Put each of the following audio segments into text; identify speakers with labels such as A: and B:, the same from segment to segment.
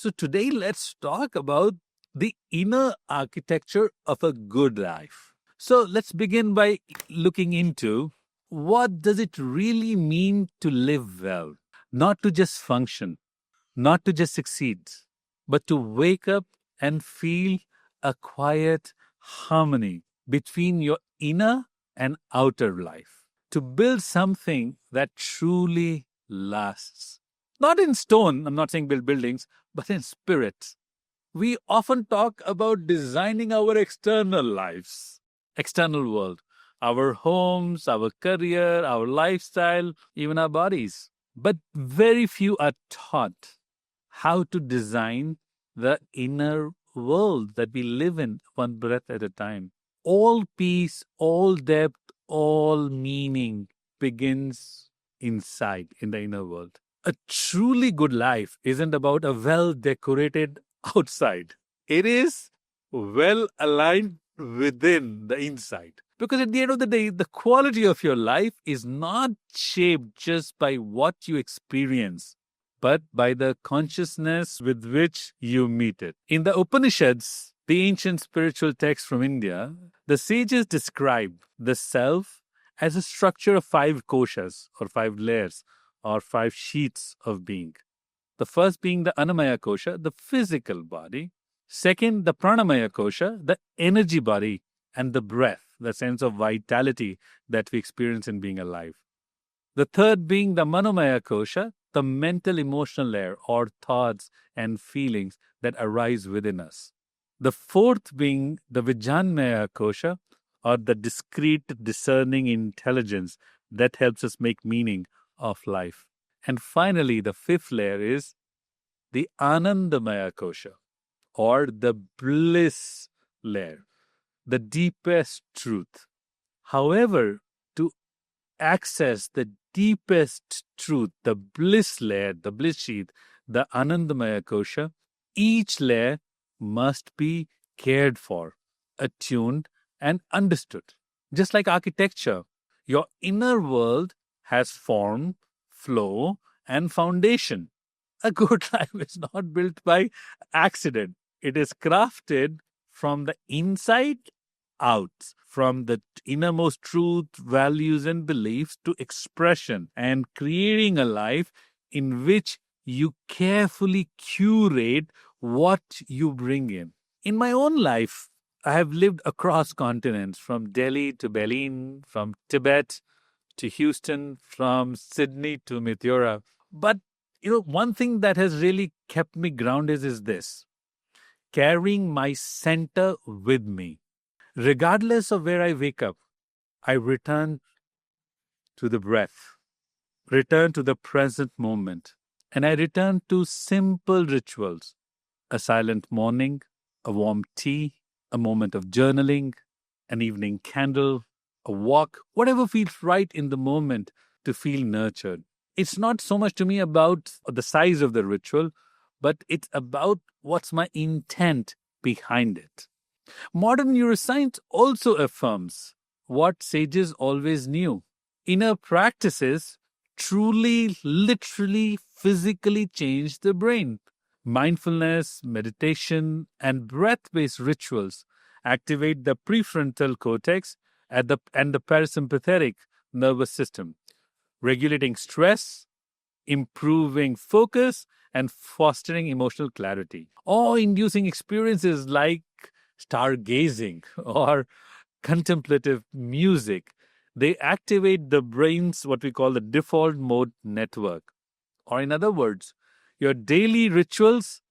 A: So today let's talk about the inner architecture of a good life. So let's begin by looking into what does it really mean to live well? Not to just function, not to just succeed, but to wake up and feel a quiet harmony between your inner and outer life. To build something that truly lasts. Not in stone, I'm not saying build buildings, but in spirit. We often talk about designing our external lives, external world, our homes, our career, our lifestyle, even our bodies. But very few are taught how to design the inner world that we live in one breath at a time. All peace, all depth, all meaning begins inside in the inner world. A truly good life isn't about a well decorated outside, it is well aligned within the inside. Because at the end of the day, the quality of your life is not shaped just by what you experience, but by the consciousness with which you meet it. In the Upanishads, the ancient spiritual text from India, the sages describe the self as a structure of 5 koshas, or 5 layers, or 5 sheets of being. The first being the Annamaya kosha, the physical body. Second, the Pranamaya kosha, the energy body, and the breath, the sense of vitality that we experience in being alive. The third being the Manomaya kosha, the mental emotional layer, or thoughts and feelings that arise within us. The fourth being the Vijnanmaya kosha, or the discrete discerning intelligence that helps us make meaning of life. And finally, the fifth layer is the Anandamaya kosha, or the bliss layer, the deepest truth. However, to access the deepest truth, the bliss layer, the bliss sheath, the Anandamaya kosha, each layer must be cared for, attuned, and understood. Just like architecture, your inner world has form, flow, and foundation. A good life is not built by accident. It is crafted from the inside out, from the innermost truth, values, and beliefs to expression, and creating a life in which you carefully curate what you bring in. In my own life, I have lived across continents, from Delhi to Berlin, from Tibet to Houston, from Sydney to Mithora. But, one thing that has really kept me grounded is this: carrying my center with me. Regardless of where I wake up, I return to the breath, return to the present moment, and I return to simple rituals: a silent morning, a warm tea, a moment of journaling, an evening candle, a walk, whatever feels right in the moment to feel nurtured. It's not so much to me about the size of the ritual, but it's about what's my intent behind it. Modern neuroscience also affirms what sages always knew. Inner practices truly, literally, physically change the brain. Mindfulness, meditation, and breath-based rituals activate the prefrontal cortex and the parasympathetic nervous system, regulating stress, improving focus, and fostering emotional clarity. Awe-inducing experiences like stargazing or contemplative music, they activate the brain's what we call the default mode network. Or in other words, your daily rituals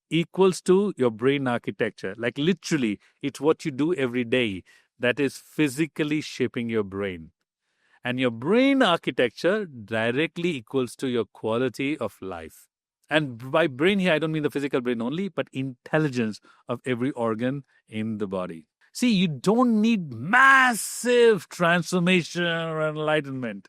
A: equals to your brain architecture. Like literally, it's what you do every day that is physically shaping your brain. And your brain architecture directly equals to your quality of life. And by brain here, I don't mean the physical brain only, but intelligence of every organ in the body. See, you don't need massive transformation or enlightenment.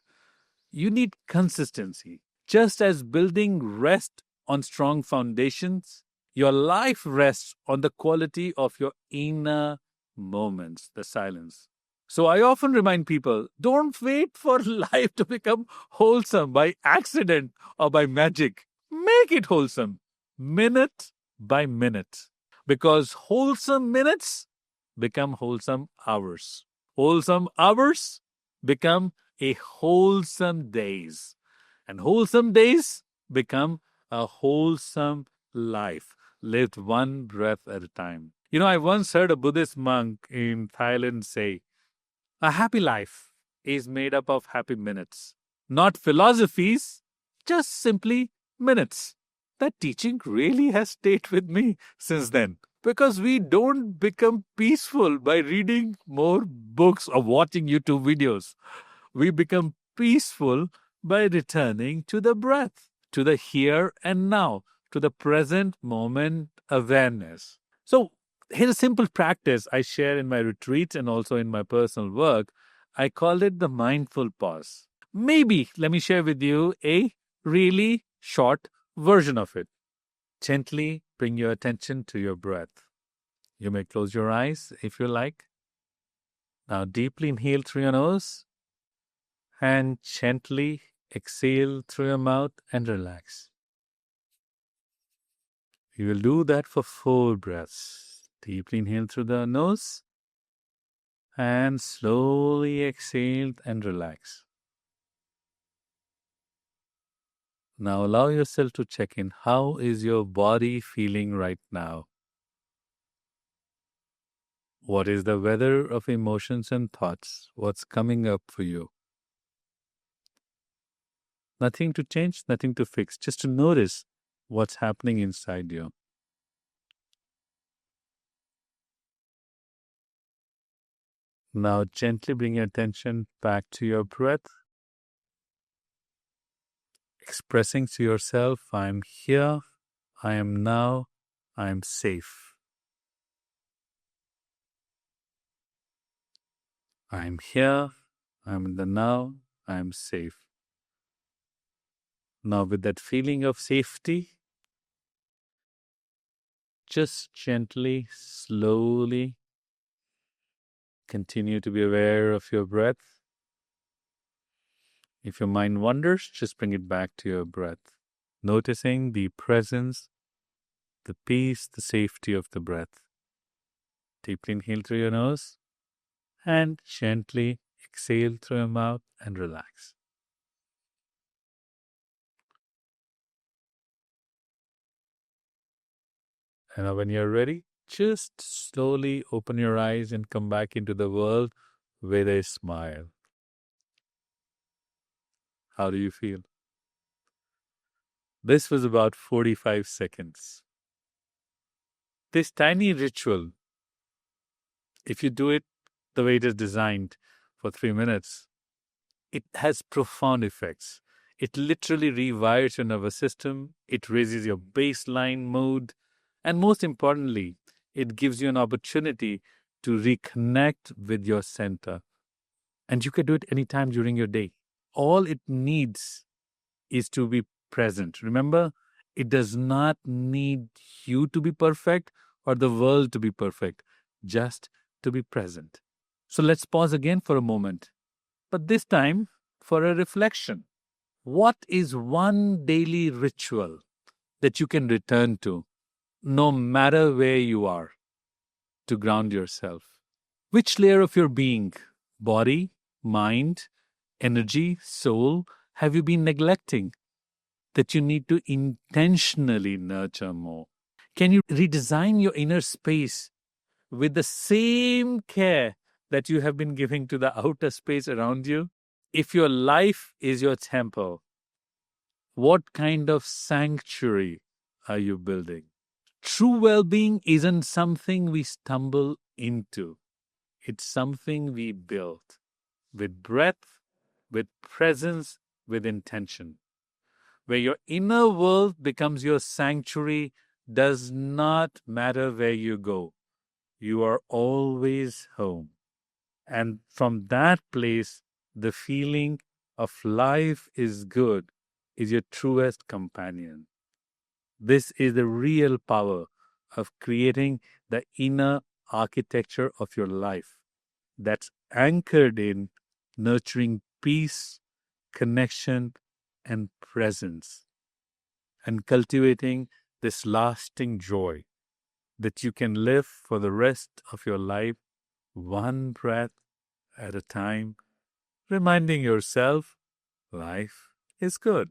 A: You need consistency. Just as building rests on strong foundations, your life rests on the quality of your inner moments, the silence. So I often remind people, don't wait for life to become wholesome by accident or by magic. Make it wholesome. minute by minute. Because wholesome minutes become wholesome hours. Wholesome hours become a wholesome days. And wholesome days become a wholesome life, lived one breath at a time. I once heard a Buddhist monk in Thailand say, a happy life is made up of happy minutes, not philosophies, just simply minutes. That teaching really has stayed with me since then. Because we don't become peaceful by reading more books or watching YouTube videos. We become peaceful by returning to the breath, to the here and now, to the present moment awareness. So, here's a simple practice I share in my retreats and also in my personal work. I call it the mindful pause. Maybe let me share with you a really short version of it. Gently bring your attention to your breath. You may close your eyes if you like. Now, deeply inhale through your nose and gently exhale through your mouth and relax. You will do that for 4 breaths. Deeply inhale through the nose and slowly exhale and relax. Now allow yourself to check in. How is your body feeling right now? What is the weather of emotions and thoughts? What's coming up for you? Nothing to change, nothing to fix, just to notice what's happening inside you. Now gently bring your attention back to your breath, expressing to yourself, I am here, I am now, I am safe. I am here, I am in the now, I am safe. Now with that feeling of safety, just gently, slowly continue to be aware of your breath. If your mind wanders, just bring it back to your breath, noticing the presence, the peace, the safety of the breath. Deeply inhale through your nose and gently exhale through your mouth and relax. And now when you're ready, just slowly open your eyes and come back into the world with a smile. How do you feel? This was about 45 seconds. This tiny ritual, if you do it the way it is designed for 3 minutes, it has profound effects. It literally rewires your nervous system, it raises your baseline mood, and most importantly, it gives you an opportunity to reconnect with your center. And you can do it anytime during your day. All it needs is to be present. Remember, it does not need you to be perfect or the world to be perfect, just to be present. So let's pause again for a moment, but this time for a reflection. What is one daily ritual that you can return to, no matter where you are, to ground yourself? Which layer of your being, body, mind, energy, soul, have you been neglecting that you need to intentionally nurture more? Can you redesign your inner space with the same care that you have been giving to the outer space around you? If your life is your temple, what kind of sanctuary are you building? True well being isn't something we stumble into, it's something we build with breath, with presence, with intention. Where your inner world becomes your sanctuary, does not matter where you go. You are always home. And from that place, the feeling of life is good is your truest companion. This is the real power of creating the inner architecture of your life that's anchored in nurturing peace, connection, and presence, and cultivating this lasting joy that you can live for the rest of your life, one breath at a time, reminding yourself life is good.